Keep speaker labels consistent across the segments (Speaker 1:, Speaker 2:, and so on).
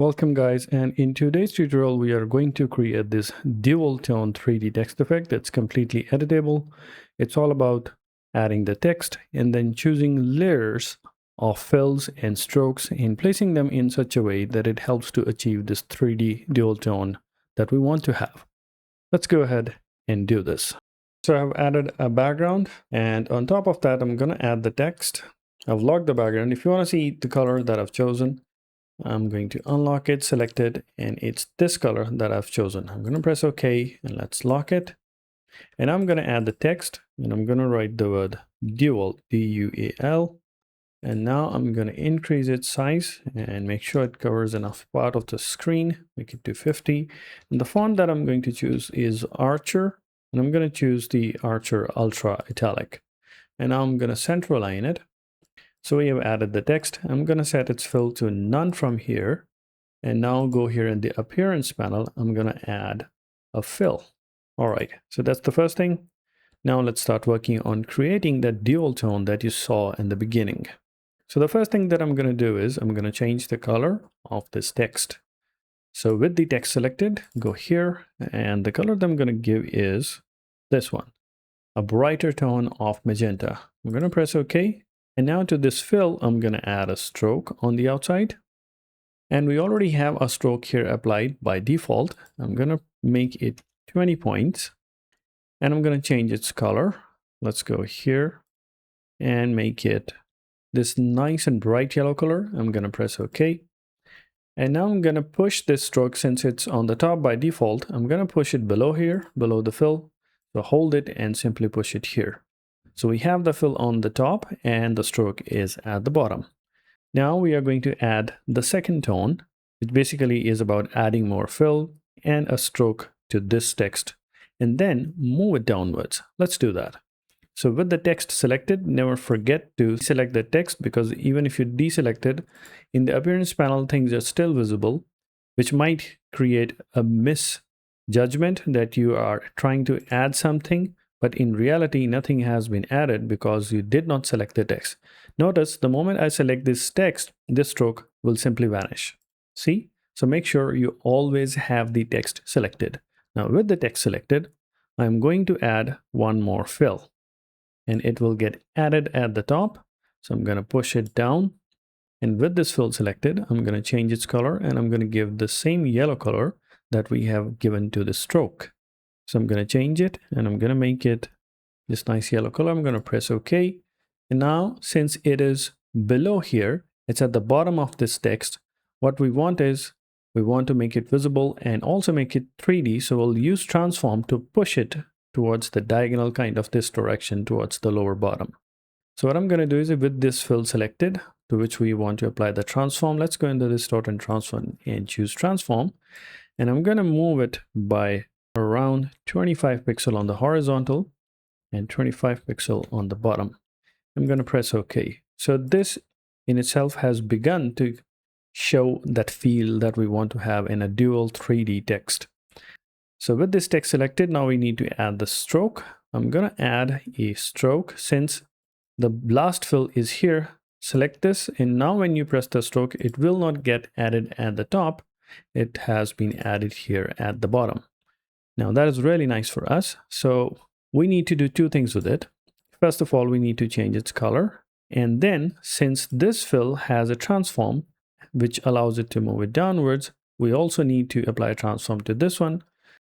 Speaker 1: Welcome guys, and in today's tutorial we are going to create this dual tone 3D text effect that's completely editable. It's all about adding the text and then choosing layers of fills and strokes and placing them in such a way that it helps to achieve this 3D dual tone that we want to have. Let's go ahead and do this. So I've added a background, and on top of that I'm going to add the text. I've locked the background. If you want to see the color that I've chosen, I'm going to unlock it, select it, and it's this color that I've chosen. I'm going to press OK, and let's lock it. And I'm going to add the text, and I'm going to write the word dual, D-U-A-L. And now I'm going to increase its size and make sure it covers enough part of the screen, make it to 50. And the font that I'm going to choose is Archer, and I'm going to choose the Archer Ultra Italic. And now I'm going to center align it. So we have added the text. I'm going to set its fill to none from here. And now go here in the appearance panel. I'm going to add a fill. All right, so that's the first thing. Now let's start working on creating that dual tone that you saw in the beginning. So the first thing that I'm going to do is I'm going to change the color of this text. So with the text selected, go here, and the color that I'm going to give is this one, a brighter tone of magenta. I'm going to press OK. And now to this fill, I'm going to add a stroke on the outside. And we already have a stroke here applied by default. I'm going to make it 20 points. And I'm going to change its color. Let's go here and make it this nice and bright yellow color. I'm going to press OK. And now I'm going to push this stroke, since it's on the top by default. I'm going to push it below here, below the fill. So hold it and simply push it here. So we have the fill on the top and the stroke is at the bottom. Now we are going to add the second tone, which basically is about adding more fill and a stroke to this text, and then move it downwards. Let's do that. So with the text selected, never forget to select the text, because even if you deselect it, in the appearance panel, things are still visible, which might create a misjudgment that you are trying to add something, but in reality, nothing has been added because you did not select the text. Notice the moment I select this text, this stroke will simply vanish. See? So make sure you always have the text selected. Now with the text selected, I'm going to add one more fill, and it will get added at the top. So I'm going to push it down, and with this fill selected, I'm going to change its color, and I'm going to give the same yellow color that we have given to the stroke. So I'm going to change it, and I'm going to make it this nice yellow color. I'm going to press OK. And now, since it is below here, it's at the bottom of this text, what we want is, we want to make it visible and also make it 3D. So we'll use transform to push it towards the diagonal kind of this direction towards the lower bottom. So what I'm going to do is, with this fill selected, to which we want to apply the transform, let's go into this distort and transform and choose transform. And I'm going to move it by around 25 pixel on the horizontal and 25 pixel on the bottom. I'm going to press OK. So this in itself has begun to show that feel that we want to have in a dual 3D text. So with this text selected, now we need to add the stroke. I'm going to add a stroke. Since the last fill is here, select this, and now when you press the stroke, it will not get added at the top. It has been added here at the bottom. Now that is really nice for us. So we need to do two things with it. First of all, we need to change its color. And then, since this fill has a transform, which allows it to move it downwards, we also need to apply a transform to this one.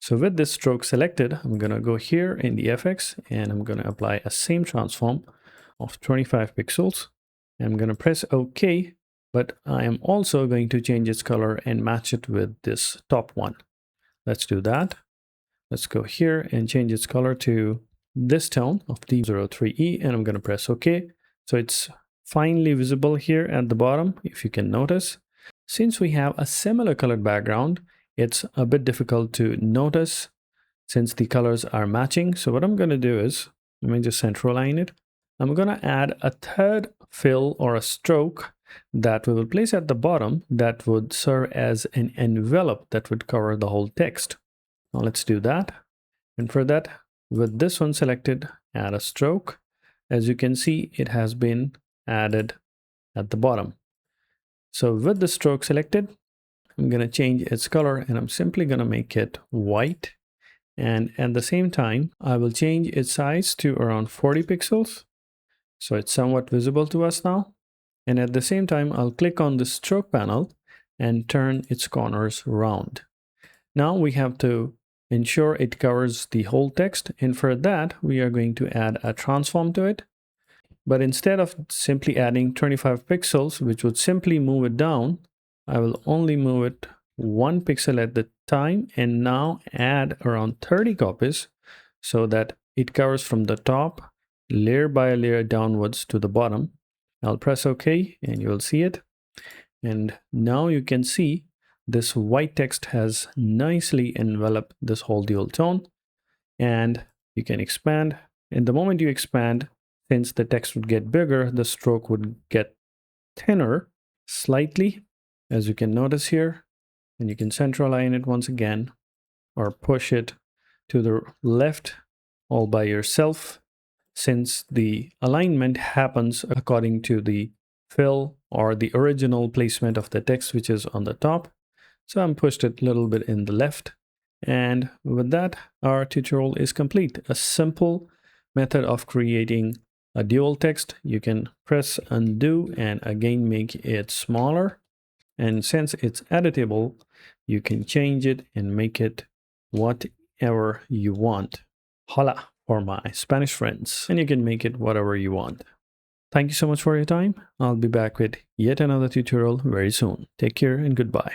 Speaker 1: So with this stroke selected, I'm going to go here in the FX, and I'm going to apply a same transform of 25 pixels. I'm going to press OK, but I am also going to change its color and match it with this top one. Let's do that. Let's go here and change its color to this tone of D03E, and I'm going to press OK. So it's finely visible here at the bottom, if you can notice. Since we have a similar colored background, it's a bit difficult to notice since the colors are matching. So what I'm going to do is, let me just center align it. I'm going to add a third fill or a stroke that we will place at the bottom that would serve as an envelope that would cover the whole text. Now let's do that. And for that, with this one selected, add a stroke. As you can see, it has been added at the bottom. So with the stroke selected, I'm going to change its color, and I'm simply going to make it white. And at the same time, I will change its size to around 40 pixels. So it's somewhat visible to us now. And at the same time, I'll click on the stroke panel and turn its corners round. Now we have to ensure it covers the whole text. And for that, we are going to add a transform to it. But instead of simply adding 25 pixels, which would simply move it down, I will only move it 1 pixel at the time, and now add around 30 copies so that it covers from the top layer by layer downwards to the bottom. I'll press OK and you'll see it. And now you can see this white text has nicely enveloped this whole dual tone. And you can expand. And the moment you expand, since the text would get bigger, the stroke would get thinner slightly, as you can notice here. And you can center align it once again, or push it to the left all by yourself, since the alignment happens according to the fill or the original placement of the text, which is on the top. So I'm pushed it a little bit in the left. And with that, our tutorial is complete. A simple method of creating a dual text. You can press undo and again make it smaller. And since it's editable, you can change it and make it whatever you want. Hola for my Spanish friends. And you can make it whatever you want. Thank you so much for your time. I'll be back with yet another tutorial very soon. Take care and goodbye.